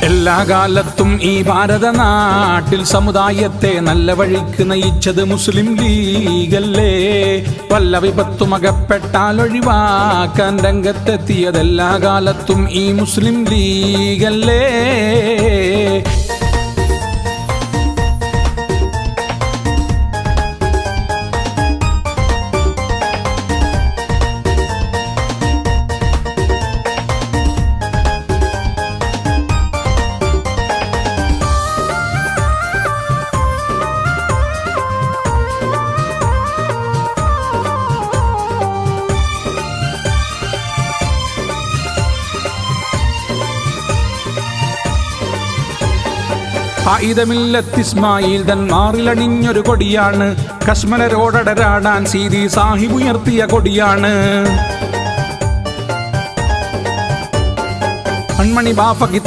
എല്ലാ കാലത്തും ഈ ഭാരത നാട്ടിൽ സമുദായത്തെ നല്ല വഴിക്ക് നയിച്ചത് മുസ്ലിം ലീഗല്ലേ. വല്ല വിപത്തും അകപ്പെട്ടാൽ ഒഴിവാക്കാൻ രംഗത്തെത്തിയത് എല്ലാ കാലത്തും ഈ മുസ്ലിം ലീഗല്ലേ. ഇസ്മായിൽ തൻ മാറിലണിഞ്ഞൊരു കൊടിയാണ്. കശ്മലരോടടരാടാൻ സീതി സാഹിബ് ഉയർത്തിയ കൊടിയാണ്. കൺമണി ബാഫ